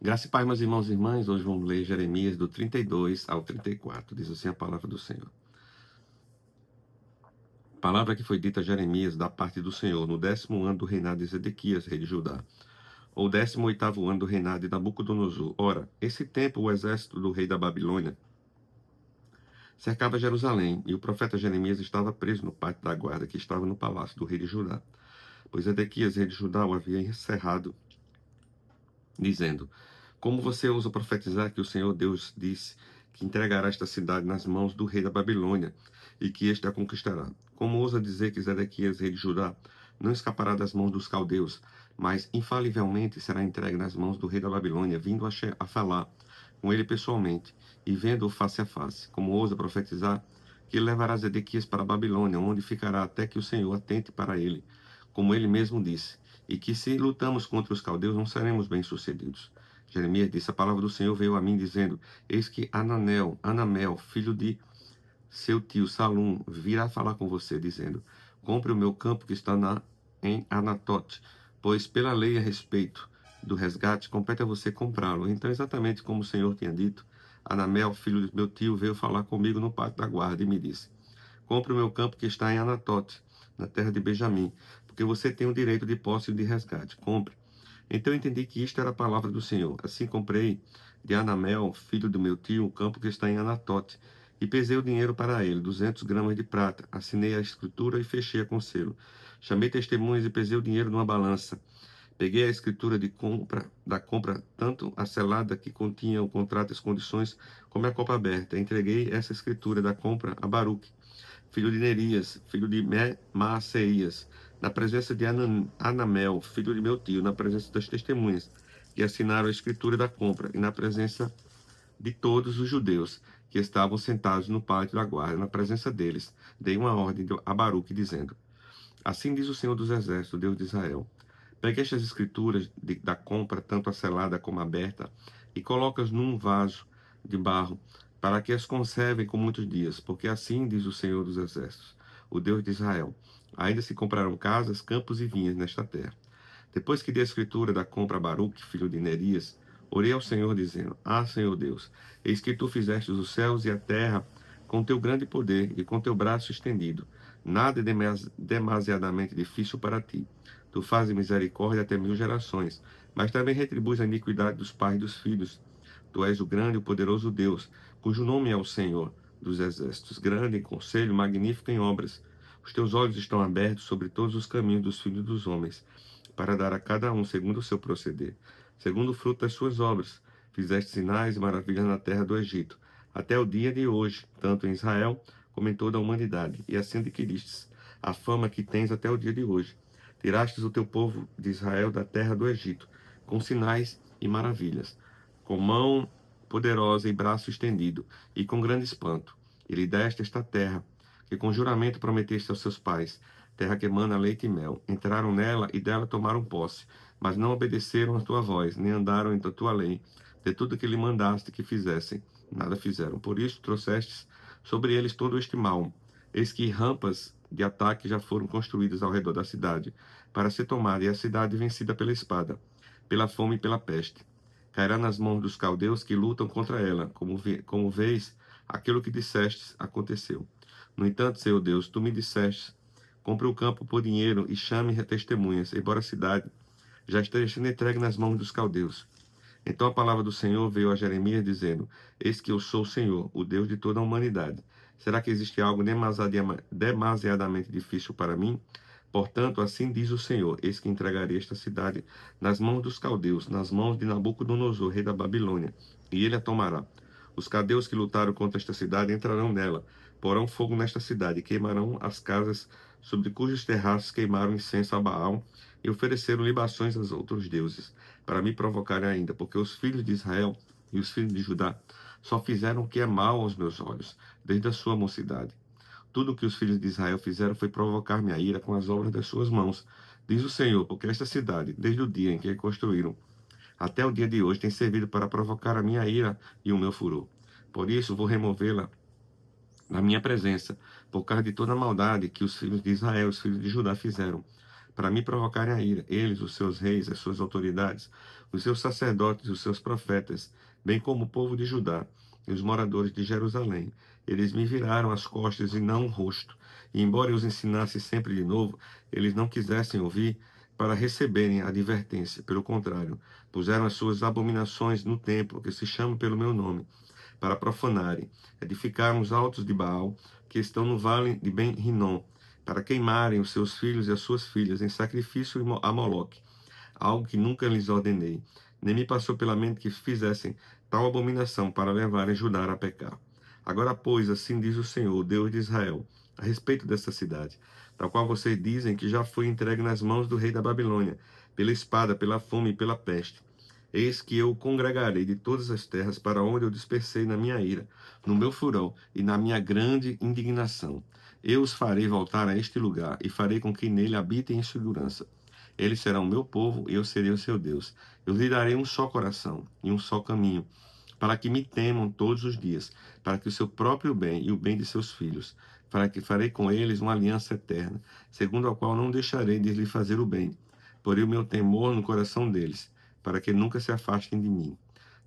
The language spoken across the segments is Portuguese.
Graça e paz, meus irmãos e irmãs. Hoje vamos ler Jeremias do 32 ao 34. Diz assim a palavra do Senhor. Palavra que foi dita a Jeremias da parte do Senhor no 10º ano do reinado de Zedequias, rei de Judá, ou 18º ano do reinado de Nabucodonosor. Ora, esse tempo o exército do rei da Babilônia cercava Jerusalém, e o profeta Jeremias estava preso no pátio da guarda que estava no palácio do rei de Judá, pois Zedequias, rei de Judá, o havia encerrado, dizendo: Como você ousa profetizar que o Senhor Deus disse que entregará esta cidade nas mãos do rei da Babilônia e que este a conquistará? Como ousa dizer que Zedequias, rei de Judá, não escapará das mãos dos caldeus, mas infalivelmente será entregue nas mãos do rei da Babilônia, vindo a falar com ele pessoalmente e vendo-o face a face? Como ousa profetizar que ele levará Zedequias para a Babilônia, onde ficará até que o Senhor atente para ele, como ele mesmo disse, e que se lutamos contra os caldeus não seremos bem-sucedidos. Jeremias disse: A palavra do Senhor veio a mim dizendo: Eis que Anamel, filho de seu tio Salum, virá falar com você, dizendo: Compre o meu campo que está em Anatote, pois pela lei a respeito do resgate compete a você comprá-lo. Então, exatamente como o Senhor tinha dito, Anamel, filho de meu tio, veio falar comigo no pátio da guarda e me disse: Compre o meu campo que está em Anatote, na terra de Benjamim, porque você tem o direito de posse e de resgate. Compre. Então eu entendi que isto era a palavra do Senhor. Assim comprei de Anamel, filho do meu tio, o campo que está em Anatote, e pesei o dinheiro para ele, 200 gramas de prata. Assinei a escritura e fechei com selo. Chamei testemunhas e pesei o dinheiro numa balança. Peguei a escritura da compra, tanto a selada que continha o contrato e as condições, como a copa aberta. Entreguei essa escritura da compra a Baruque, filho de Nerias, filho de Maaseias, na presença de Anamel, filho de meu tio, na presença das testemunhas, que assinaram a escritura da compra, e na presença de todos os judeus que estavam sentados no pátio da guarda. Na presença deles, dei uma ordem a Baruque, dizendo: Assim diz o Senhor dos Exércitos, Deus de Israel: Pegue estas escrituras da compra, tanto a selada como a aberta, e coloca-as num vaso de barro, para que as conservem com muitos dias, porque assim diz o Senhor dos Exércitos, o Deus de Israel: Ainda se comprarão casas, campos e vinhas nesta terra. Depois que dei a escritura da compra a Baruque, filho de Nerias, orei ao Senhor, dizendo: Senhor Deus, eis que tu fizestes os céus e a terra com teu grande poder e com teu braço estendido. Nada é demasiadamente difícil para ti. Tu fazes misericórdia até 1000 gerações, mas também retribuis a iniquidade dos pais e dos filhos. Tu és o grande e o poderoso Deus, cujo nome é o Senhor dos Exércitos, grande em conselho, magnífico em obras. Os teus olhos estão abertos sobre todos os caminhos dos filhos dos homens, para dar a cada um segundo o seu proceder, segundo o fruto das suas obras. Fizeste sinais e maravilhas na terra do Egito, até o dia de hoje, tanto em Israel como em toda a humanidade, e assim adquiristes a fama que tens até o dia de hoje. Tirastes o teu povo de Israel da terra do Egito, com sinais e maravilhas, com mão poderosa e braço estendido, e com grande espanto. E lhe deste esta terra, que com juramento prometeste aos seus pais, terra que emana leite e mel. Entraram nela e dela tomaram posse, mas não obedeceram a tua voz, nem andaram em tua lei. De tudo que lhe mandaste que fizessem, nada fizeram. Por isso trouxestes sobre eles todo este mal. Eis que rampas de ataque já foram construídas ao redor da cidade, para ser tomada, e a cidade vencida pela espada, pela fome e pela peste. Cairá nas mãos dos caldeus que lutam contra ela. Como vês, aquilo que dissestes aconteceu. No entanto, Senhor Deus, tu me disseste: compre o campo por dinheiro e chame testemunhas, embora a cidade já esteja sendo entregue nas mãos dos caldeus. Então a palavra do Senhor veio a Jeremias dizendo: Eis que eu sou o Senhor, o Deus de toda a humanidade. Será que existe algo demasiadamente difícil para mim? Portanto, assim diz o Senhor: Eis que entregarei esta cidade nas mãos dos caldeus, nas mãos de Nabucodonosor, rei da Babilônia, e ele a tomará. Os caldeus que lutaram contra esta cidade entrarão nela, porão fogo nesta cidade, e queimarão as casas sobre cujos terraços queimaram incenso a Baal e ofereceram libações aos outros deuses, para me provocarem ainda, porque os filhos de Israel e os filhos de Judá só fizeram o que é mal aos meus olhos, desde a sua mocidade. Tudo o que os filhos de Israel fizeram foi provocar minha ira com as obras das suas mãos, diz o Senhor, porque esta cidade, desde o dia em que a construíram, até o dia de hoje, tem servido para provocar a minha ira e o meu furor. Por isso, vou removê-la na minha presença, por causa de toda a maldade que os filhos de Israel e os filhos de Judá fizeram. para me provocarem a ira, eles, os seus reis, as suas autoridades, os seus sacerdotes, os seus profetas, bem como o povo de Judá e os moradores de Jerusalém. Eles me viraram as costas e não o rosto, e embora eu os ensinasse sempre de novo, eles não quisessem ouvir para receberem a advertência. Pelo contrário, puseram as suas abominações no templo, que se chama pelo meu nome, para profanarem. Edificaram os altos de Baal, que estão no vale de Ben-Rinom, para queimarem os seus filhos e as suas filhas em sacrifício a Moloque, algo que nunca lhes ordenei. Nem me passou pela mente que fizessem tal abominação para levarem Judá a pecar. Agora, pois, assim diz o Senhor, Deus de Israel, a respeito desta cidade, tal qual vocês dizem que já foi entregue nas mãos do rei da Babilônia, pela espada, pela fome e pela peste. Eis que eu o congregarei de todas as terras para onde eu dispersei na minha ira, no meu furor e na minha grande indignação. Eu os farei voltar a este lugar e farei com que nele habitem em segurança. Eles serão meu povo e eu serei o seu Deus. Eu lhe darei um só coração e um só caminho, para que me temam todos os dias, para que o seu próprio bem e o bem de seus filhos, para que farei com eles uma aliança eterna, segundo a qual não deixarei de lhe fazer o bem. Porei o meu temor no coração deles, para que nunca se afastem de mim.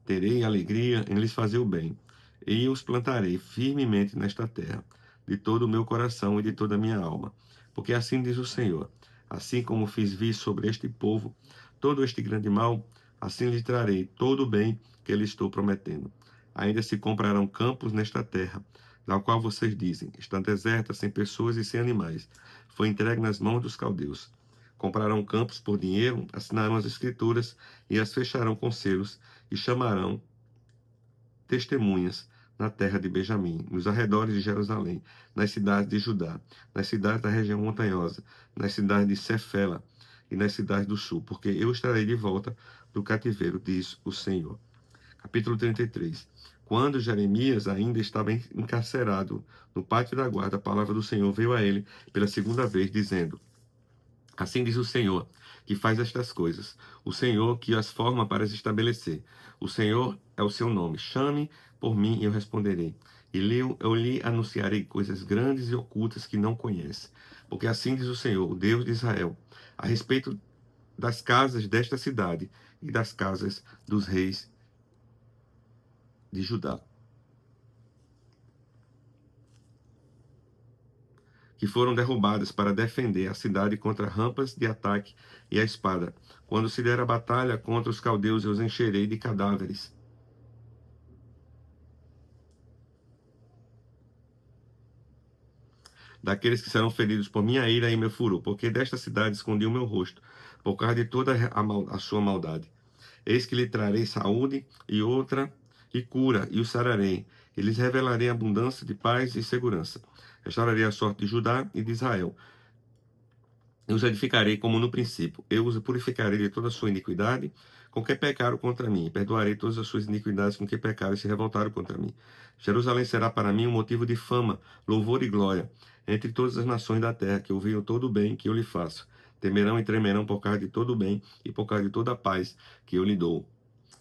Terei alegria em lhes fazer o bem, e os plantarei firmemente nesta terra, de todo o meu coração e de toda a minha alma. Porque assim diz o Senhor, assim como fiz vir sobre este povo todo este grande mal, assim lhe trarei todo o bem que lhe estou prometendo. Ainda se comprarão campos nesta terra, da qual vocês dizem, está deserta, sem pessoas e sem animais. Foi entregue nas mãos dos caldeus. Comprarão campos por dinheiro, assinarão as escrituras e as fecharão com selos e chamarão testemunhas na terra de Benjamim, nos arredores de Jerusalém, nas cidades de Judá, nas cidades da região montanhosa, nas cidades de Cefela e nas cidades do sul, porque eu os trarei de volta do cativeiro, diz o Senhor. Capítulo 33. Quando Jeremias ainda estava encarcerado no pátio da guarda, a palavra do Senhor veio a ele pela segunda vez, dizendo: Assim diz o Senhor, que faz estas coisas, o Senhor que as forma para as estabelecer. O Senhor é o seu nome. Chame por mim e eu responderei. E eu lhe anunciarei coisas grandes e ocultas que não conhece. Porque assim diz o Senhor, o Deus de Israel, a respeito das casas desta cidade e das casas dos reis de Judá, que foram derrubadas para defender a cidade contra rampas de ataque e a espada. Quando se der a batalha contra os caldeus, eu os encherei de cadáveres. Daqueles que serão feridos por minha ira e meu furor, porque desta cidade escondi o meu rosto, por causa de toda a sua maldade. Eis que lhe trarei saúde e outra e cura, e o sararei, e lhes revelarei abundância de paz e segurança. Restaurarei a sorte de Judá e de Israel. Eu os edificarei como no princípio. Eu os purificarei de toda a sua iniquidade, com que pecaram contra mim. Perdoarei todas as suas iniquidades com que pecaram e se revoltaram contra mim. Jerusalém será para mim um motivo de fama, louvor e glória, entre todas as nações da terra, que ouviram todo o bem que eu lhe faço. Temerão e tremerão por causa de todo o bem e por causa de toda a paz que eu lhe dou.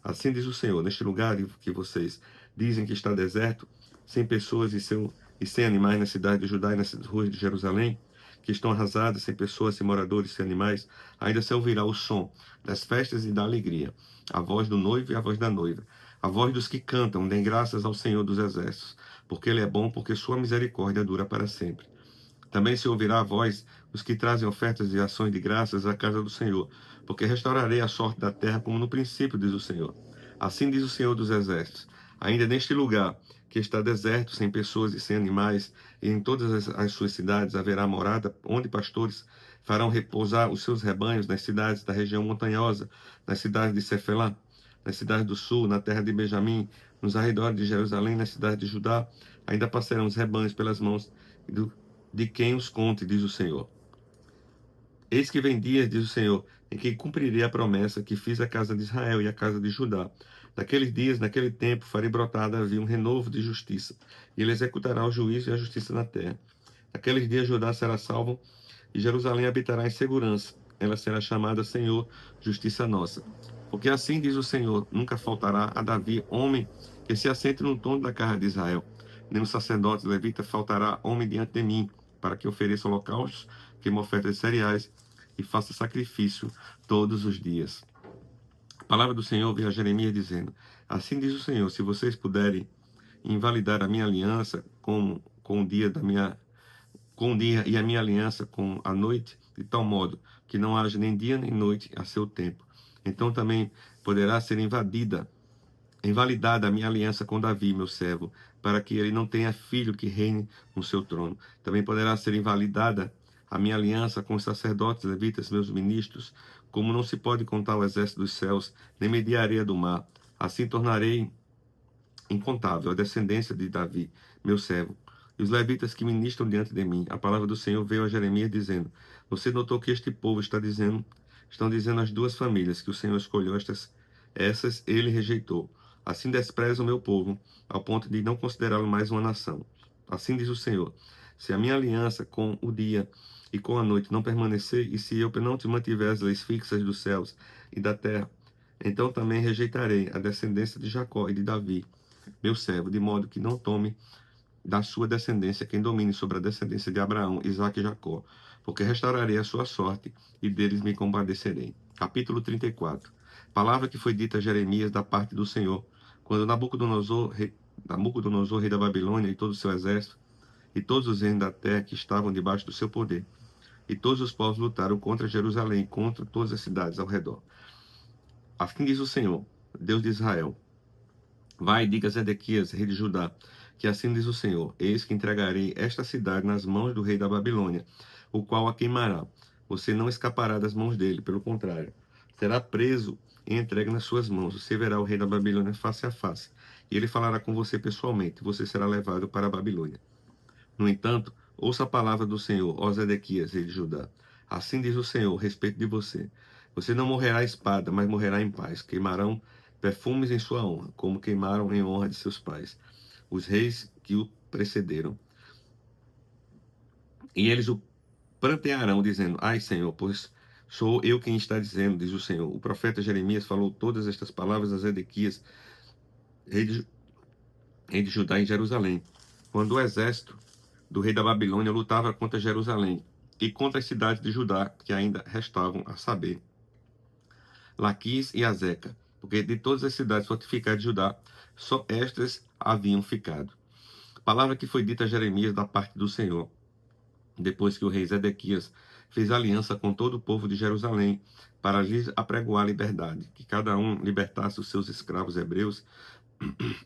Assim diz o Senhor, neste lugar que vocês dizem que está deserto, sem pessoas e sem animais na cidade de Judá e nas ruas de Jerusalém, que estão arrasadas, sem pessoas, sem moradores, sem animais, ainda se ouvirá o som das festas e da alegria, a voz do noivo e a voz da noiva, a voz dos que cantam, dêem graças ao Senhor dos exércitos, porque Ele é bom, porque sua misericórdia dura para sempre. Também se ouvirá a voz dos que trazem ofertas e ações de graças à casa do Senhor, porque restaurarei a sorte da terra como no princípio, diz o Senhor. Assim diz o Senhor dos exércitos, ainda neste lugar, que está deserto, sem pessoas e sem animais, e em todas as suas cidades haverá morada, onde pastores farão repousar os seus rebanhos nas cidades da região montanhosa, nas cidades de Cefelá, nas cidades do sul, na terra de Benjamim, nos arredores de Jerusalém, na cidade de Judá, ainda passarão os rebanhos pelas mãos de quem os conte, diz o Senhor. Eis que vem dias, diz o Senhor, em que cumprirei a promessa que fiz à casa de Israel e à casa de Judá. Naqueles dias, naquele tempo, farei brotar Davi um renovo de justiça, e ele executará o juízo e a justiça na terra. Naqueles dias, Judá será salvo, e Jerusalém habitará em segurança. Ela será chamada Senhor, justiça nossa. Porque assim diz o Senhor, nunca faltará a Davi homem que se assente no trono da casa de Israel. Nem o sacerdote levita faltará homem diante de mim, para que ofereça holocaustos, queima ofertas de cereais e faça sacrifício todos os dias. A palavra do Senhor veio a Jeremias dizendo: assim diz o Senhor, se vocês puderem invalidar a minha aliança com o dia da minha com o dia e a minha aliança com a noite, de tal modo que não haja nem dia nem noite a seu tempo. Então também poderá ser invalidada a minha aliança com Davi, meu servo, para que ele não tenha filho que reine no seu trono. Também poderá ser invalidada a minha aliança com os sacerdotes levitas, meus ministros, como não se pode contar o exército dos céus, nem medir a areia do mar. Assim tornarei incontável a descendência de Davi, meu servo, e os levitas que ministram diante de mim. A palavra do Senhor veio a Jeremias dizendo: você notou que este povo estão dizendo às duas famílias que o Senhor escolheu, essas ele rejeitou. Assim despreza o meu povo, ao ponto de não considerá-lo mais uma nação. Assim diz o Senhor: se a minha aliança com o dia e com a noite não permanecer, e se eu não te mantiver as leis fixas dos céus e da terra, então também rejeitarei a descendência de Jacó e de Davi, meu servo, de modo que não tome da sua descendência quem domine sobre a descendência de Abraão, Isaque e Jacó, porque restaurarei a sua sorte e deles me compadecerei. Capítulo 34. Palavra que foi dita a Jeremias da parte do Senhor, quando Nabucodonosor, rei da Babilônia, e todo o seu exército, e todos os reinos da terra que estavam debaixo do seu poder, e todos os povos lutaram contra Jerusalém, contra todas as cidades ao redor. Assim diz o Senhor, Deus de Israel: vai e diga a Zedequias, rei de Judá, que assim diz o Senhor: eis que entregarei esta cidade nas mãos do rei da Babilônia, o qual a queimará. Você não escapará das mãos dele, pelo contrário, será preso e entregue nas suas mãos. Você verá o rei da Babilônia face a face, e ele falará com você pessoalmente. Você será levado para a Babilônia. No entanto, ouça a palavra do Senhor, ó Zedequias, rei de Judá. Assim diz o Senhor a respeito de você: você não morrerá à espada, mas morrerá em paz. Queimarão perfumes em sua honra, como queimaram em honra de seus pais, os reis que o precederam. E eles o prantearão, dizendo: ai, Senhor, pois sou eu quem está dizendo, diz o Senhor. O profeta Jeremias falou todas estas palavras a Zedequias, rei de Judá, em Jerusalém, quando o exército do rei da Babilônia lutava contra Jerusalém e contra as cidades de Judá que ainda restavam, a saber, Laquis e Azeca, porque de todas as cidades fortificadas de Judá, só estas haviam ficado. Palavra que foi dita a Jeremias da parte do Senhor, depois que o rei Zedequias fez aliança com todo o povo de Jerusalém, para lhes apregoar liberdade, que cada um libertasse os seus escravos hebreus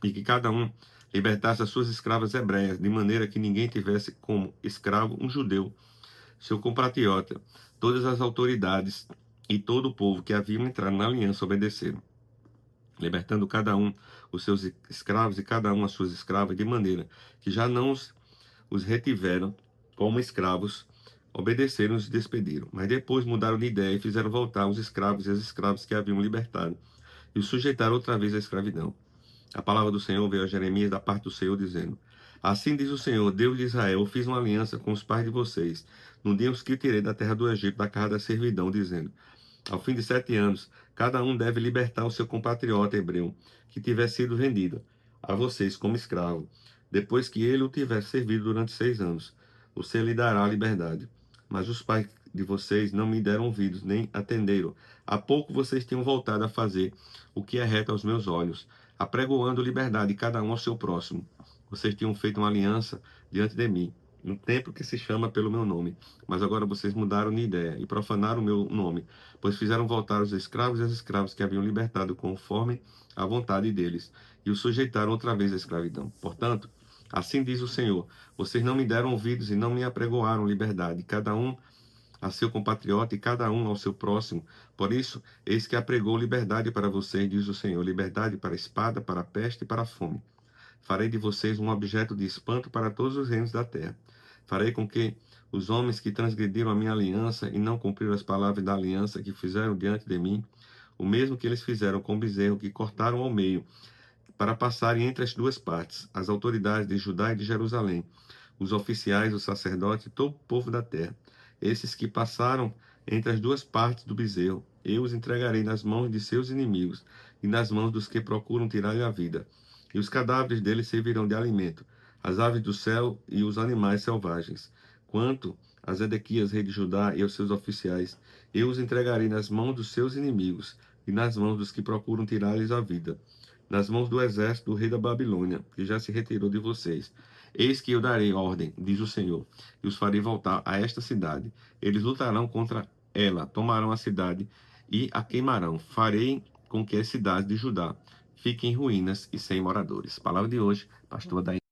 e que cada um libertasse as suas escravas hebreias, de maneira que ninguém tivesse como escravo um judeu, seu compatriota. Todas as autoridades e todo o povo que haviam entrado na aliança obedeceram, libertando cada um os seus escravos e cada um as suas escravas, de maneira que já não os retiveram como escravos, obedeceram e os despediram. Mas depois mudaram de ideia e fizeram voltar os escravos e as escravas que haviam libertado, e os sujeitaram outra vez à escravidão. A palavra do Senhor veio a Jeremias da parte do Senhor, dizendo: assim diz o Senhor, Deus de Israel: eu fiz uma aliança com os pais de vocês, no dia em que tirei da terra do Egito, da casa da servidão, dizendo: ao fim de 7 anos, cada um deve libertar o seu compatriota hebreu, que tiver sido vendido a vocês como escravo. Depois que ele o tiver servido durante 6 anos, você lhe dará a liberdade. Mas os pais de vocês não me deram ouvidos, nem atenderam. Há pouco vocês tinham voltado a fazer o que é reto aos meus olhos, apregoando liberdade cada um ao seu próximo. Vocês tinham feito uma aliança diante de mim, no templo que se chama pelo meu nome. Mas agora vocês mudaram de ideia e profanaram o meu nome, pois fizeram voltar os escravos e as escravas que haviam libertado conforme a vontade deles, e os sujeitaram outra vez à escravidão. Portanto, assim diz o Senhor: vocês não me deram ouvidos e não me apregoaram liberdade, cada um a seu compatriota e cada um ao seu próximo. Por isso, eis que apregou liberdade para vocês, diz o Senhor: liberdade para a espada, para a peste e para a fome. Farei de vocês um objeto de espanto para todos os reinos da terra. Farei com que os homens que transgrediram a minha aliança e não cumpriram as palavras da aliança que fizeram diante de mim, o mesmo que eles fizeram com o bezerro que cortaram ao meio, para passarem entre as duas partes, as autoridades de Judá e de Jerusalém, os oficiais, os sacerdotes e todo o povo da terra. Esses que passaram entre as duas partes do bezerro, eu os entregarei nas mãos de seus inimigos e nas mãos dos que procuram tirar-lhe a vida. E os cadáveres deles servirão de alimento, as aves do céu e os animais selvagens. Quanto a Zedequias, rei de Judá, e aos seus oficiais. Eu os entregarei nas mãos dos seus inimigos e nas mãos dos que procuram tirar-lhes a vida, nas mãos do exército do rei da Babilônia, que já se retirou de vocês. Eis que eu darei ordem, diz o Senhor, e os farei voltar a esta cidade. Eles lutarão contra ela, tomarão a cidade e a queimarão. Farei com que as cidades de Judá fiquem em ruínas e sem moradores. Palavra de hoje, pastor Adair.